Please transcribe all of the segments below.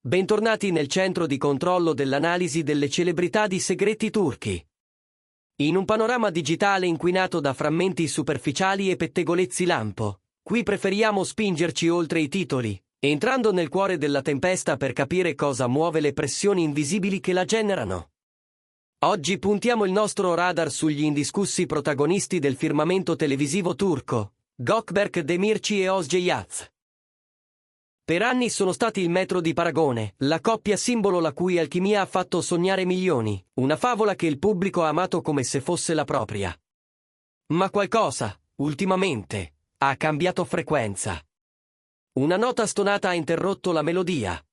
Bentornati nel centro di controllo dell'analisi delle celebrità di segreti turchi. In un panorama digitale inquinato da frammenti superficiali e pettegolezzi lampo, qui preferiamo spingerci oltre i titoli, entrando nel cuore della tempesta per capire cosa muove le pressioni invisibili che la generano. Oggi puntiamo il nostro radar sugli indiscussi protagonisti del firmamento televisivo turco, Gökberk Demirci e Özge Yaz. Per anni sono stati il metro di paragone, la coppia simbolo la cui alchimia ha fatto sognare milioni, una favola che il pubblico ha amato come se fosse la propria. Ma qualcosa, ultimamente, ha cambiato frequenza. Una nota stonata ha interrotto la melodia.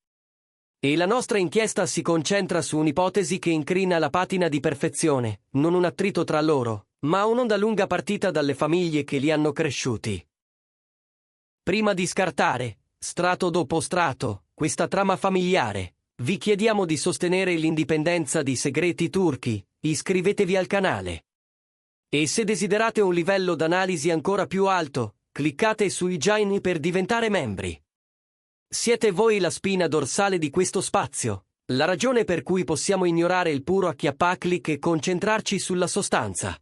E la nostra inchiesta si concentra su un'ipotesi che incrina la patina di perfezione, non un attrito tra loro, ma un'onda lunga partita dalle famiglie che li hanno cresciuti. Prima di scartare, strato dopo strato, questa trama familiare, vi chiediamo di sostenere l'indipendenza di Segreti Turchi, iscrivetevi al canale. E se desiderate un livello d'analisi ancora più alto, cliccate sui join per diventare membri. Siete voi la spina dorsale di questo spazio, la ragione per cui possiamo ignorare il puro acchiappaclic e concentrarci sulla sostanza.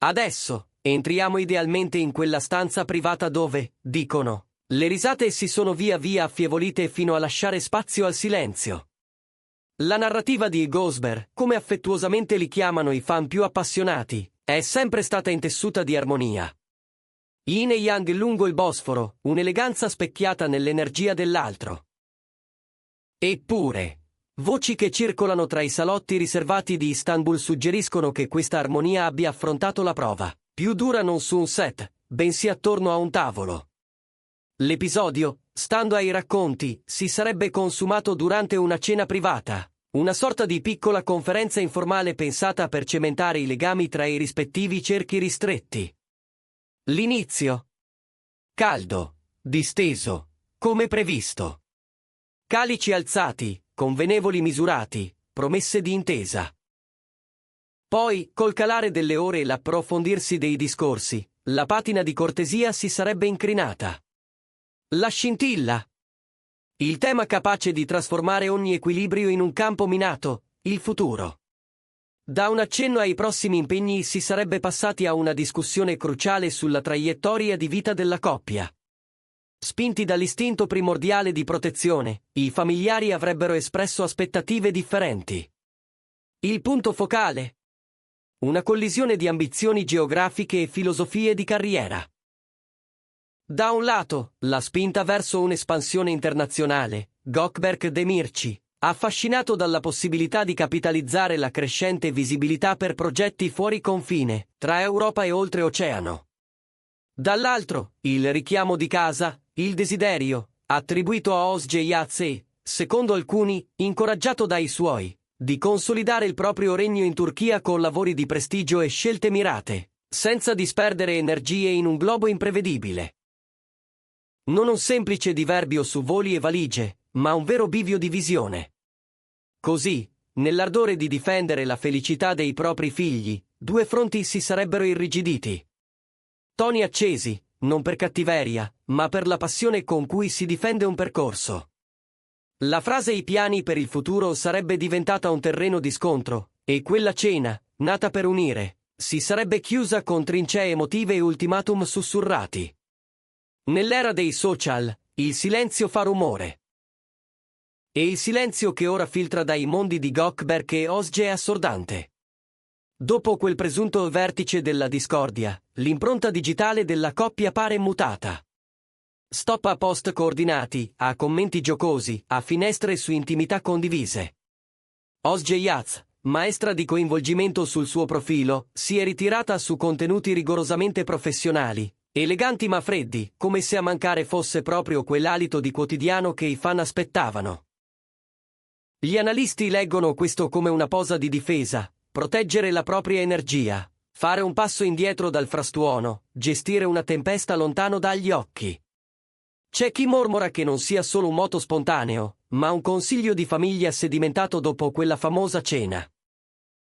Adesso, entriamo idealmente in quella stanza privata dove, dicono, le risate si sono via via affievolite fino a lasciare spazio al silenzio. La narrativa di Gökberk, come affettuosamente li chiamano i fan più appassionati, è sempre stata intessuta di armonia. Yin e Yang lungo il Bosforo, un'eleganza specchiata nell'energia dell'altro. Eppure, voci che circolano tra i salotti riservati di Istanbul suggeriscono che questa armonia abbia affrontato la prova, più dura non su un set, bensì attorno a un tavolo. L'episodio, stando ai racconti, si sarebbe consumato durante una cena privata, una sorta di piccola conferenza informale pensata per cementare i legami tra i rispettivi cerchi ristretti. L'inizio. Caldo, disteso, come previsto. Calici alzati, convenevoli misurati, promesse di intesa. Poi, col calare delle ore e l'approfondirsi dei discorsi, la patina di cortesia si sarebbe incrinata. La scintilla. Il tema capace di trasformare ogni equilibrio in un campo minato, il futuro. Da un accenno ai prossimi impegni si sarebbe passati a una discussione cruciale sulla traiettoria di vita della coppia. Spinti dall'istinto primordiale di protezione, i familiari avrebbero espresso aspettative differenti. Il punto focale? Una collisione di ambizioni geografiche e filosofie di carriera. Da un lato, la spinta verso un'espansione internazionale, Gökberk Demirci, affascinato dalla possibilità di capitalizzare la crescente visibilità per progetti fuori confine, tra Europa e oltreoceano. Dall'altro, il richiamo di casa, il desiderio, attribuito a Özge Yaz e, secondo alcuni, incoraggiato dai suoi, di consolidare il proprio regno in Turchia con lavori di prestigio e scelte mirate, senza disperdere energie in un globo imprevedibile. Non un semplice diverbio su voli e valigie, ma un vero bivio di visione. Così, nell'ardore di difendere la felicità dei propri figli, due fronti si sarebbero irrigiditi. Toni accesi, non per cattiveria, ma per la passione con cui si difende un percorso. La frase "i piani per il futuro" sarebbe diventata un terreno di scontro, e quella cena, nata per unire, si sarebbe chiusa con trincee emotive e ultimatum sussurrati. Nell'era dei social, il silenzio fa rumore. E il silenzio che ora filtra dai mondi di Gökberk e Özge è assordante. Dopo quel presunto vertice della discordia, l'impronta digitale della coppia pare mutata. Stop a post coordinati, a commenti giocosi, a finestre su intimità condivise. Özge Yaz, maestra di coinvolgimento sul suo profilo, si è ritirata su contenuti rigorosamente professionali, eleganti ma freddi, come se a mancare fosse proprio quell'alito di quotidiano che i fan aspettavano. Gli analisti leggono questo come una posa di difesa, proteggere la propria energia, fare un passo indietro dal frastuono, gestire una tempesta lontano dagli occhi. C'è chi mormora che non sia solo un moto spontaneo, ma un consiglio di famiglia sedimentato dopo quella famosa cena.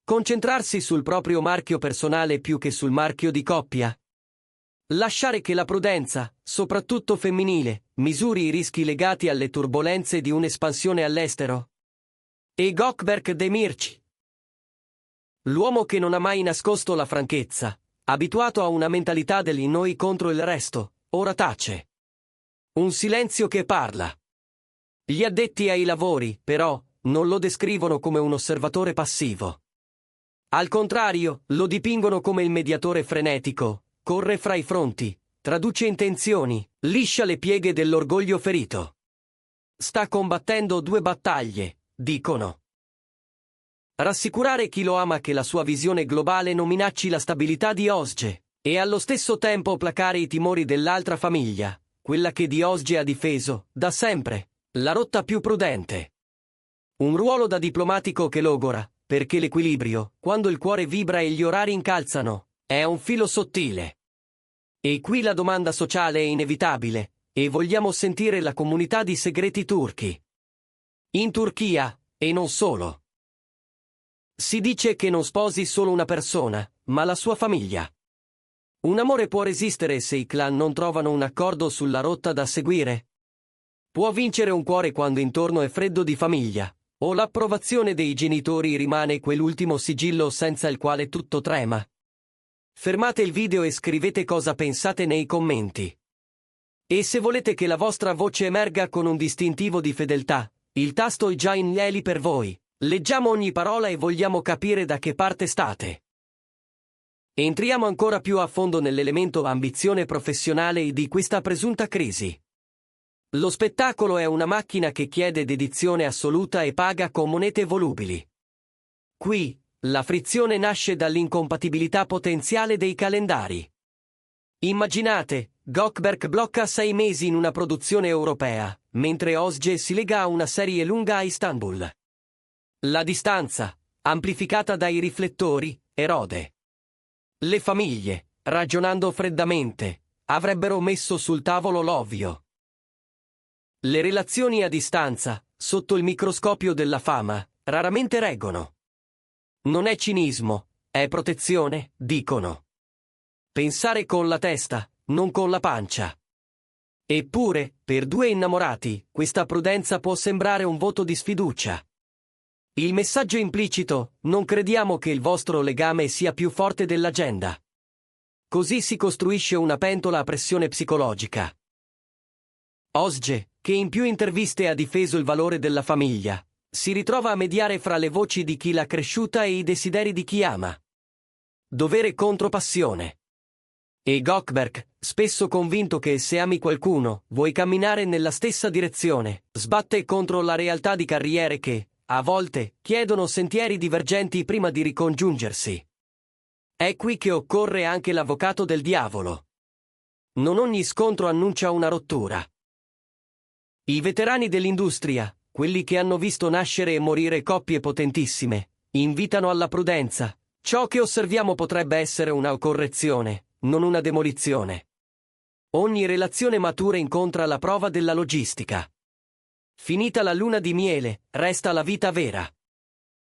Concentrarsi sul proprio marchio personale più che sul marchio di coppia? Lasciare che la prudenza, soprattutto femminile, misuri i rischi legati alle turbolenze di un'espansione all'estero. E Gökberk Demirci. L'uomo che non ha mai nascosto la franchezza, abituato a una mentalità degli noi contro il resto, ora tace. Un silenzio che parla. Gli addetti ai lavori, però, non lo descrivono come un osservatore passivo. Al contrario, lo dipingono come il mediatore frenetico, corre fra i fronti, traduce intenzioni, liscia le pieghe dell'orgoglio ferito. Sta combattendo due battaglie, dicono. Rassicurare chi lo ama che la sua visione globale non minacci la stabilità di Osge, e allo stesso tempo placare i timori dell'altra famiglia, quella che di Osge ha difeso, da sempre, la rotta più prudente. Un ruolo da diplomatico che logora, perché l'equilibrio, quando il cuore vibra e gli orari incalzano, è un filo sottile. E qui la domanda sociale è inevitabile, e vogliamo sentire la comunità di segreti turchi. In Turchia, e non solo. Si dice che non sposi solo una persona, ma la sua famiglia. Un amore può resistere se i clan non trovano un accordo sulla rotta da seguire? Può vincere un cuore quando intorno è freddo di famiglia, o l'approvazione dei genitori rimane quell'ultimo sigillo senza il quale tutto trema? Fermate il video e scrivete cosa pensate nei commenti. E se volete che la vostra voce emerga con un distintivo di fedeltà, il tasto è già in lieli per voi. Leggiamo ogni parola e vogliamo capire da che parte state. Entriamo ancora più a fondo nell'elemento ambizione professionale di questa presunta crisi. Lo spettacolo è una macchina che chiede dedizione assoluta e paga con monete volubili. Qui, la frizione nasce dall'incompatibilità potenziale dei calendari. Immaginate, Gökberk blocca 6 mesi in una produzione europea, mentre Özge si lega a una serie lunga a Istanbul. La distanza, amplificata dai riflettori, erode. Le famiglie, ragionando freddamente, avrebbero messo sul tavolo l'ovvio. Le relazioni a distanza, sotto il microscopio della fama, raramente reggono. Non è cinismo, è protezione, dicono. Pensare con la testa, non con la pancia. Eppure, per due innamorati, questa prudenza può sembrare un voto di sfiducia. Il messaggio implicito, non crediamo che il vostro legame sia più forte dell'agenda. Così si costruisce una pentola a pressione psicologica. Özge, che in più interviste ha difeso il valore della famiglia, si ritrova a mediare fra le voci di chi l'ha cresciuta e i desideri di chi ama. Dovere contro passione. E Gökberk, spesso convinto che se ami qualcuno, vuoi camminare nella stessa direzione, sbatte contro la realtà di carriere che, a volte, chiedono sentieri divergenti prima di ricongiungersi. È qui che occorre anche l'avvocato del diavolo. Non ogni scontro annuncia una rottura. I veterani dell'industria, quelli che hanno visto nascere e morire coppie potentissime, invitano alla prudenza. Ciò che osserviamo potrebbe essere una correzione, non una demolizione. Ogni relazione matura incontra la prova della logistica. Finita la luna di miele, resta la vita vera.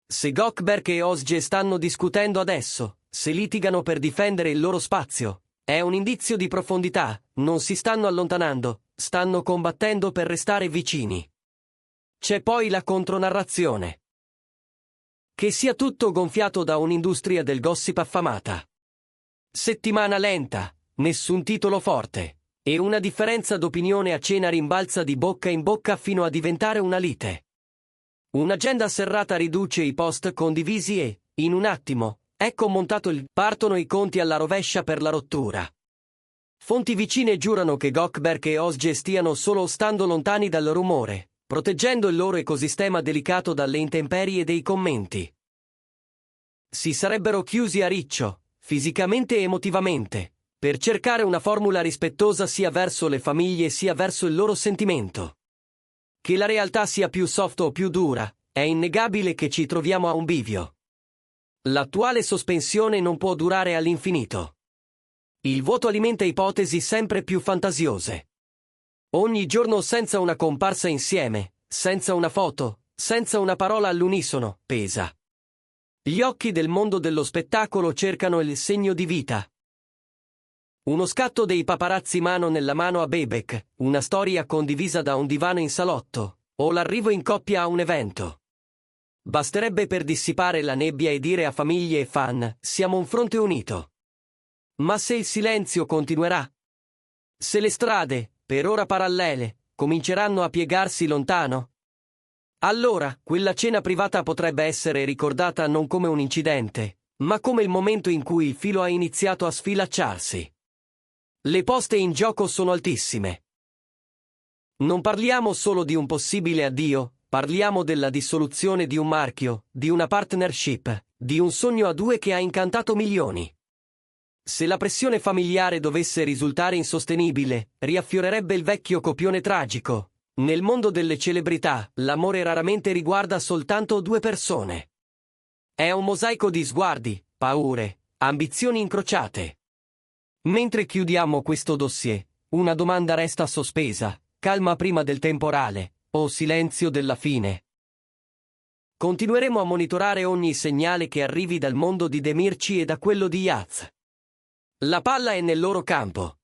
Se Gökberk e Özge stanno discutendo adesso, se litigano per difendere il loro spazio, è un indizio di profondità, non si stanno allontanando, stanno combattendo per restare vicini. C'è poi la contronarrazione. Che sia tutto gonfiato da un'industria del gossip affamata. Settimana lenta, nessun titolo forte. E una differenza d'opinione a cena rimbalza di bocca in bocca fino a diventare una lite. Un'agenda serrata riduce i post condivisi e, in un attimo, ecco montato partono i conti alla rovescia per la rottura. Fonti vicine giurano che Gökberk e Özge stiano solo stando lontani dal rumore, proteggendo il loro ecosistema delicato dalle intemperie dei commenti. Si sarebbero chiusi a riccio, fisicamente e emotivamente, per cercare una formula rispettosa sia verso le famiglie sia verso il loro sentimento. Che la realtà sia più soft o più dura, è innegabile che ci troviamo a un bivio. L'attuale sospensione non può durare all'infinito. Il vuoto alimenta ipotesi sempre più fantasiose. Ogni giorno senza una comparsa insieme, senza una foto, senza una parola all'unisono, pesa. Gli occhi del mondo dello spettacolo cercano il segno di vita. Uno scatto dei paparazzi mano nella mano a Bebek, una storia condivisa da un divano in salotto, o l'arrivo in coppia a un evento. Basterebbe per dissipare la nebbia e dire a famiglie e fan, siamo un fronte unito. Ma se il silenzio continuerà? Se le strade, per ora parallele, cominceranno a piegarsi lontano? Allora, quella cena privata potrebbe essere ricordata non come un incidente, ma come il momento in cui il filo ha iniziato a sfilacciarsi. Le poste in gioco sono altissime. Non parliamo solo di un possibile addio, parliamo della dissoluzione di un marchio, di una partnership, di un sogno a due che ha incantato milioni. Se la pressione familiare dovesse risultare insostenibile, riaffiorerebbe il vecchio copione tragico. Nel mondo delle celebrità, l'amore raramente riguarda soltanto due persone. È un mosaico di sguardi, paure, ambizioni incrociate. Mentre chiudiamo questo dossier, una domanda resta sospesa: calma prima del temporale, o silenzio della fine? Continueremo a monitorare ogni segnale che arrivi dal mondo di Demirci e da quello di Yaz. La palla è nel loro campo.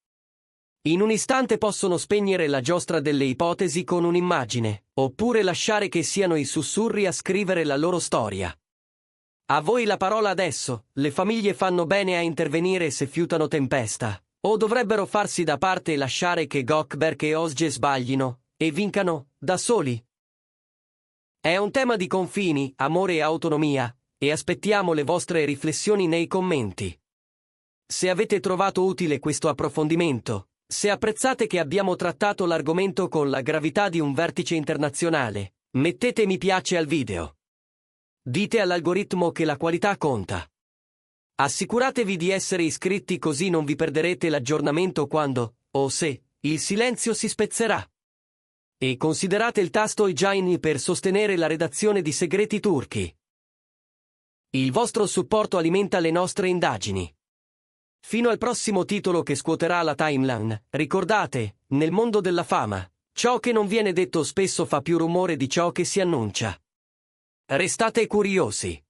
In un istante possono spegnere la giostra delle ipotesi con un'immagine, oppure lasciare che siano i sussurri a scrivere la loro storia. A voi la parola adesso, le famiglie fanno bene a intervenire se fiutano tempesta, o dovrebbero farsi da parte e lasciare che Gökberk e Özge sbaglino, e vincano, da soli? È un tema di confini, amore e autonomia, e aspettiamo le vostre riflessioni nei commenti. Se avete trovato utile questo approfondimento, se apprezzate che abbiamo trattato l'argomento con la gravità di un vertice internazionale, mettete mi piace al video. Dite all'algoritmo che la qualità conta. Assicuratevi di essere iscritti così non vi perderete l'aggiornamento quando, o se, il silenzio si spezzerà. E considerate il tasto Join per sostenere la redazione di Segreti Turchi. Il vostro supporto alimenta le nostre indagini. Fino al prossimo titolo che scuoterà la timeline, ricordate, nel mondo della fama, ciò che non viene detto spesso fa più rumore di ciò che si annuncia. Restate curiosi.